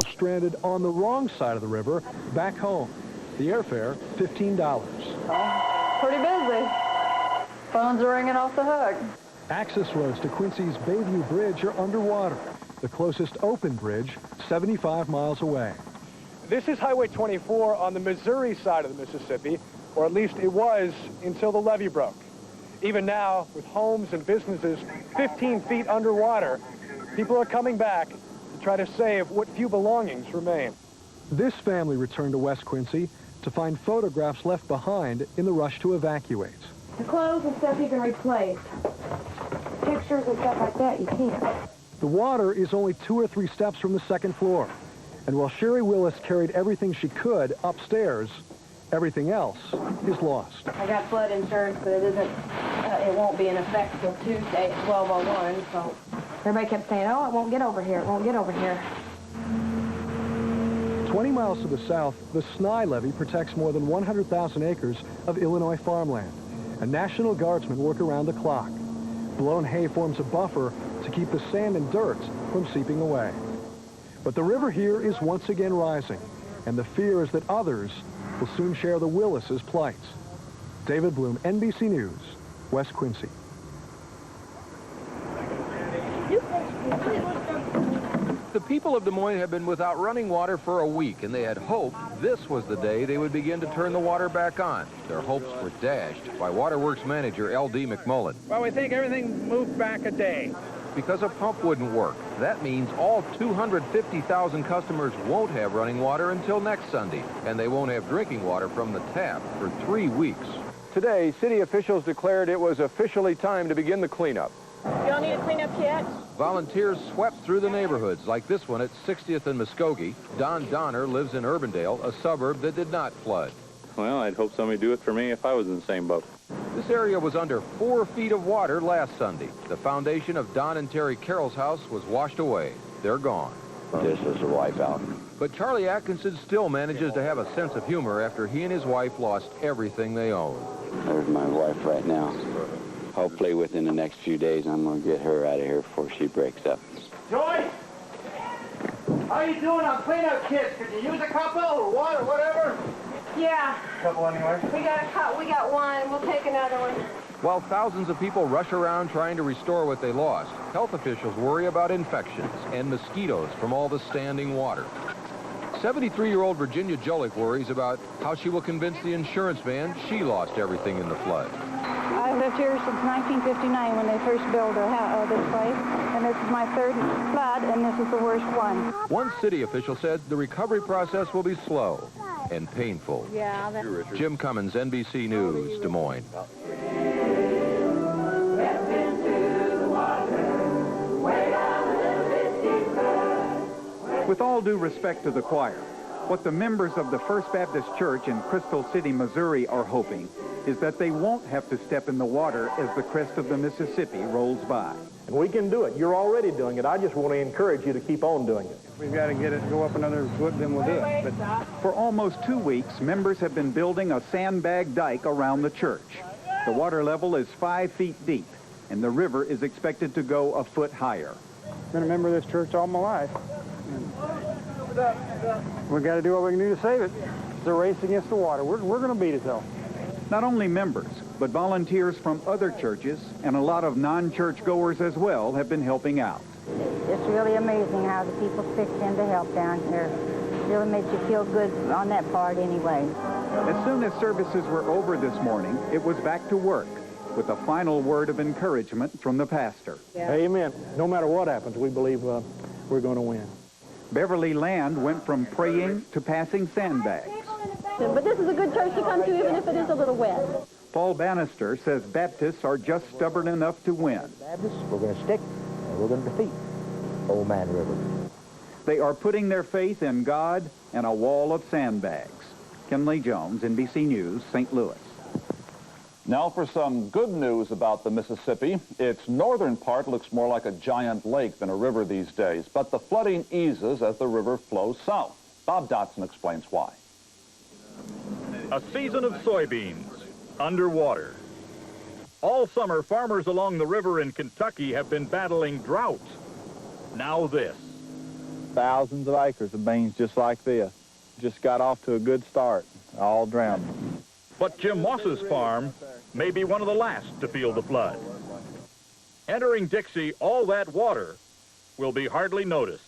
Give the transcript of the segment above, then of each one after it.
Stranded on the wrong side of the river, back home. The airfare, $15. Pretty busy. Phones are ringing off the hook. Access roads to Quincy's Bayview Bridge are underwater. The closest open bridge, 75 miles away. This is Highway 24 on the Missouri side of the Mississippi, or at least it was until the levee broke. Even now, with homes and businesses 15 feet underwater, people are coming back to try to save what few belongings remain. This family returned to West Quincy to find photographs left behind in the rush to evacuate. The clothes and stuff you can replace. Pictures and stuff like that, you can't. The water is only 2 or 3 steps from the second floor. And while Sherry Willis carried everything she could upstairs, everything else is lost. I got flood insurance, but it won't be in effect till Tuesday at 12:01, so everybody kept saying, oh, it won't get over here, it won't get over here. 20 miles to the south, the Snai levee protects more than 100,000 acres of Illinois farmland. And National Guardsmen work around the clock. Blown hay forms a buffer to keep the sand and dirt from seeping away. But the river here is once again rising, and the fear is that others will soon share the Willis's plight. David Bloom, NBC News, West Quincy. The people of Des Moines have been without running water for a week, and they had hoped this was the day they would begin to turn the water back on. Their hopes were dashed by Waterworks manager L.D. McMullen. Well, we think everything moved back a day. Because a pump wouldn't work. That means all 250,000 customers won't have running water until next Sunday, and they won't have drinking water from the tap for 3 weeks. Today, city officials declared it was officially time to begin the cleanup. Y'all need to clean up yet? Volunteers swept through the neighborhoods, like this one at 60th and Muskogee. Don Donner lives in Urbandale, a suburb that did not flood. Well, I'd hope somebody would do it for me if I was in the same boat. This area was under 4 feet of water last Sunday. The foundation of Don and Terry Carroll's house was washed away. They're gone. This is a wipeout. But Charlie Atkinson still manages to have a sense of humor after he and his wife lost everything they owned. There's my wife right now. Hopefully within the next few days, I'm going to get her out of here before she breaks up. Joyce, how you doing on cleanup kits? Could you use a couple or one or whatever? Yeah. Couple anyway. We got one. We'll take another one. While thousands of people rush around trying to restore what they lost, health officials worry about infections and mosquitoes from all the standing water. 73-year-old Virginia Jolick worries about how she will convince the insurance man she lost everything in the flood. I've lived here since 1959 when they first built this place, and this is my 3rd flood, and this is the worst one. One city official said the recovery process will be slow and painful. Yeah. Jim Cummins, NBC News, Des Moines. With all due respect to the choir, what the members of the First Baptist Church in Crystal City, Missouri are hoping is that they won't have to step in the water as the crest of the Mississippi rolls by. And we can do it. You're already doing it. I just want to encourage you to keep on doing it. If we've got to get it to go up another foot, then we'll do it. But for almost 2 weeks, members have been building a sandbag dike around the church. The water level is 5 feet deep, and the river is expected to go a foot higher. I've been a member of this church all my life. We've got to do what we can do to save it. It's a race against the water. We're going to beat it, though. Not only members, but volunteers from other churches and a lot of non-church goers as well have been helping out. It's really amazing how the people pitched in to help down here. It really makes you feel good on that part anyway. As soon as services were over this morning, it was back to work with a final word of encouragement from the pastor. Yeah. Amen. No matter what happens, we believe we're going to win. Beverly Land went from praying to passing sandbags. But this is a good church to come to, even if it is a little wet. Paul Bannister says Baptists are just stubborn enough to win. Baptists, we're going to stick, and we're going to defeat Old Man River. They are putting their faith in God and a wall of sandbags. Kenley Jones, NBC News, St. Louis. Now for some good news about the Mississippi. Its northern part looks more like a giant lake than a river these days, but the flooding eases as the river flows south. Bob Dotson explains why. A season of soybeans underwater. All summer, farmers along the river in Kentucky have been battling drought. Now this. thousands of acres of beans just like this. Just got off to a good start, all drowned. But Jim Moss's farm may be one of the last to feel the flood. Entering Dixie, all that water will be hardly noticed.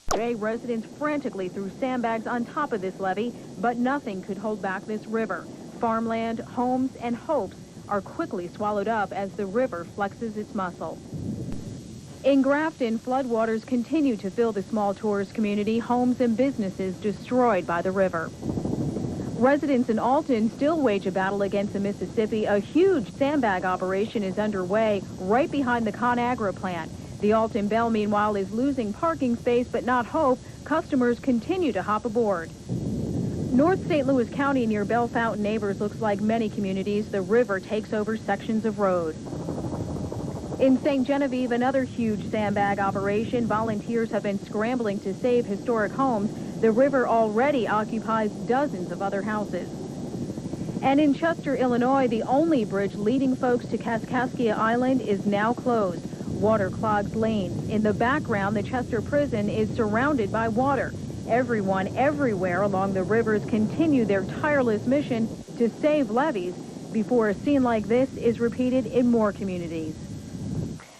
Today, residents frantically threw sandbags on top of this levee, but nothing could hold back this river. Farmland, homes, and hopes are quickly swallowed up as the river flexes its muscle. In Grafton, floodwaters continue to fill the small tourist community, homes and businesses destroyed by the river. Residents in Alton still wage a battle against the Mississippi. A huge sandbag operation is underway right behind the ConAgra plant. The Alton Bell, meanwhile, is losing parking space, but not hope. Customers continue to hop aboard. North St. Louis County near Bell Fountain Neighbors looks like many communities. The river takes over sections of road. In St. Genevieve, another huge sandbag operation. Volunteers have been scrambling to save historic homes. The river already occupies dozens of other houses. And in Chester, Illinois, the only bridge leading folks to Kaskaskia Island is now closed. Water clogs lanes. In the background, the Chester prison is surrounded by water. Everyone everywhere along the rivers continue their tireless mission to save levees before a scene like this is repeated in more communities.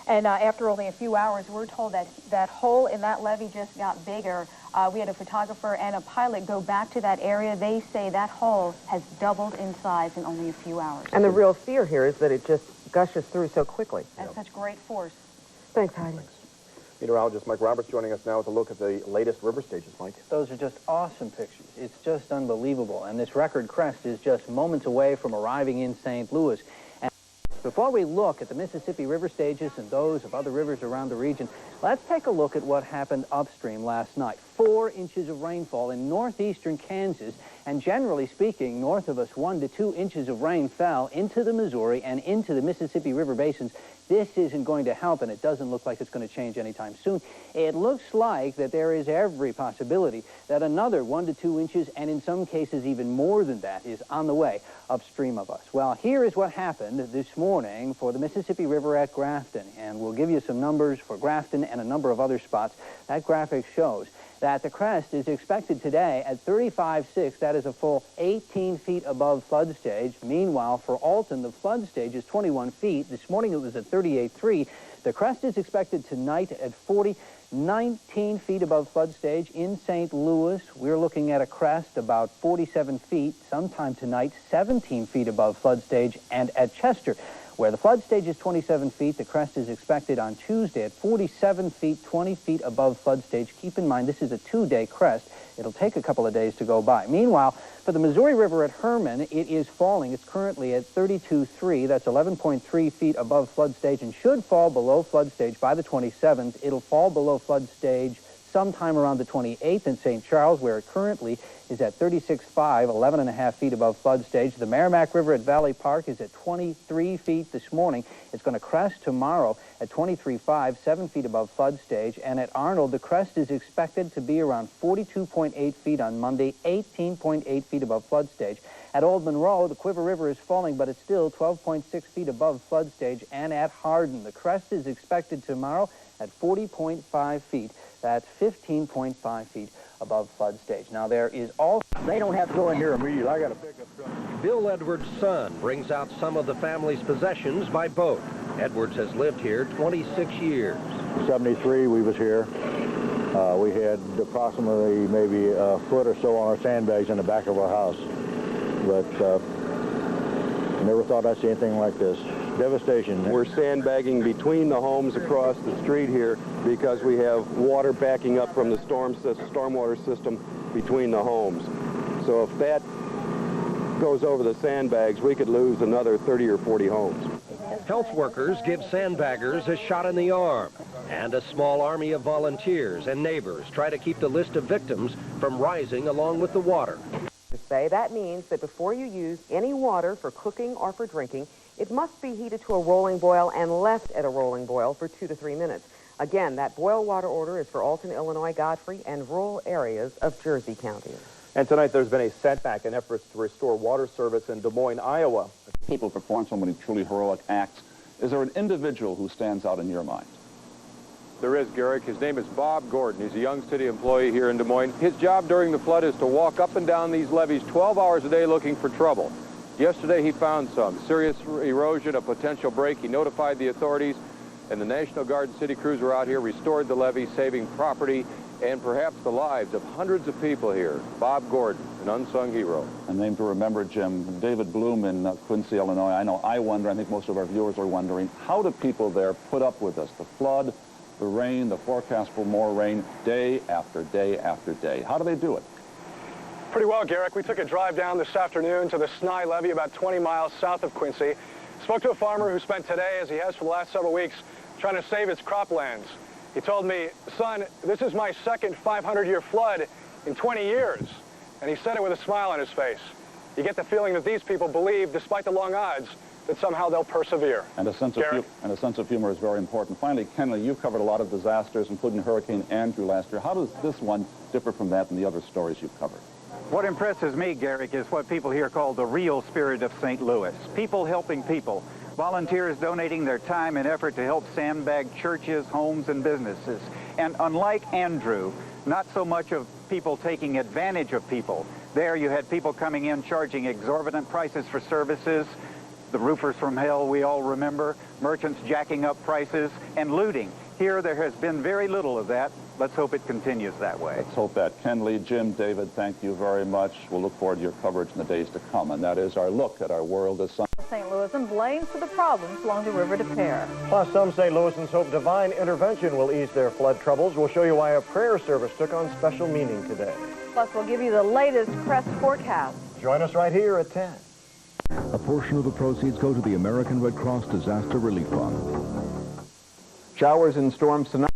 And after only a few hours, we're told that that hole in that levee just got bigger. We had a photographer and a pilot go back to that area. They say that hole has doubled in size in only a few hours. And the real fear here is that it just gushes through so quickly. At such great force. Thanks, Heidi. Thanks. Meteorologist Mike Roberts joining us now with a look at the latest river stages, Mike. Those are just awesome pictures. It's just unbelievable. And this record crest is just moments away from arriving in St. Louis. And before we look at the Mississippi River stages and those of other rivers around the region, let's take a look at what happened upstream last night. 4 inches of rainfall in northeastern Kansas, and generally speaking, north of us, 1 to 2 inches of rain fell into the Missouri and into the Mississippi River basins. This isn't going to help, and it doesn't look like it's going to change anytime soon. It looks like that there is every possibility that another 1 to 2 inches, and in some cases even more than that, is on the way upstream of us. Well, here is what happened this morning for the Mississippi River at Grafton, and we'll give you some numbers for Grafton and a number of other spots. That graphic shows that the crest is expected today at 35.6. That is a full 18 feet above flood stage. Meanwhile, for Alton, the flood stage is 21 feet. This morning it was at 38.3. The crest is expected tonight at 40, 19 feet above flood stage. In St. Louis, we're looking at a crest about 47 feet. Sometime tonight, 17 feet above flood stage. And at Chester, where the flood stage is 27 feet, the crest is expected on Tuesday at 47 feet, 20 feet above flood stage. Keep in mind, this is a 2-day crest. It'll take a couple of days to go by. Meanwhile, for the Missouri River at Herman, it is falling. It's currently at 32.3. That's 11.3 feet above flood stage and should fall below flood stage by the 27th. It'll fall below flood stage sometime around the 28th in St. Charles, where it currently is at 36.5, 11.5 feet above flood stage. The Merrimack River at Valley Park is at 23 feet this morning. It's going to crest tomorrow at 23.5, 7 feet above flood stage. And at Arnold, the crest is expected to be around 42.8 feet on Monday, 18.8 feet above flood stage. At Old Monroe, the Quiver River is falling, but it's still 12.6 feet above flood stage. And at Hardin, the crest is expected tomorrow at 40.5 feet. That's 15.5 feet above flood stage. Now, there is also... They don't have to go in here immediately. I got a pickup truck. Bill Edwards' son brings out some of the family's possessions by boat. Edwards has lived here 26 years. 73, we was here. We had approximately maybe a foot or so on our sandbags in the back of our house. But never thought I'd see anything like this. Devastation. We're sandbagging between the homes across the street here because we have water backing up from the stormwater system between the homes. So if that goes over the sandbags, we could lose another 30 or 40 homes. Health workers give sandbaggers a shot in the arm, and a small army of volunteers and neighbors try to keep the list of victims from rising along with the water. That means that before you use any water for cooking or for drinking, it must be heated to a rolling boil and left at a rolling boil for 2 to 3 minutes. Again, that boil water order is for Alton, Illinois, Godfrey, and rural areas of Jersey County. And tonight there's been a setback in efforts to restore water service in Des Moines, Iowa. People perform so many truly heroic acts. Is there an individual who stands out in your mind? There is, Garrick. His name is Bob Gordon. He's a young city employee here in Des Moines. His job during the flood is to walk up and down these levees 12 hours a day looking for trouble. Yesterday he found some serious erosion, a potential break. He notified the authorities, and the National Guard and city crews were out here, restored the levee, saving property and perhaps the lives of hundreds of people here. Bob Gordon, an unsung hero. A name to remember, Jim. David Bloom in Quincy, Illinois. I wonder, I think most of our viewers are wondering, how do people there put up with this? The flood, the rain, the forecast for more rain, day after day after day. How do they do it? Pretty well, Garrick. We took a drive down this afternoon to the Snai Levee about 20 miles south of Quincy. Spoke to a farmer who spent today, as he has for the last several weeks, trying to save his croplands. He told me, son, this is my second 500-year flood in 20 years. And he said it with a smile on his face. You get the feeling that these people believe, despite the long odds, that somehow they'll persevere. And a sense of humor is very important. Finally, Kenley, you've covered a lot of disasters, including Hurricane Andrew last year. How does this one differ from that and the other stories you've covered? What impresses me, Garrick, is what people here call the real spirit of St. Louis. People helping people. Volunteers donating their time and effort to help sandbag churches, homes, and businesses. And unlike Andrew, not so much of people taking advantage of people. There you had people coming in charging exorbitant prices for services, the roofers from hell we all remember, merchants jacking up prices, and looting. Here there has been very little of that. Let's hope it continues that way. Let's hope that. Kenley, Jim, David, thank you very much. We'll look forward to your coverage in the days to come. And that is our look at our world as St. Louis and blames for the problems along the river de Pere. Plus, some St. Louisans hope divine intervention will ease their flood troubles. We'll show you why a prayer service took on special meaning today. Plus, we'll give you the latest crest forecast. Join us right here at 10. A portion of the proceeds go to the American Red Cross Disaster Relief Fund. Showers and storms tonight.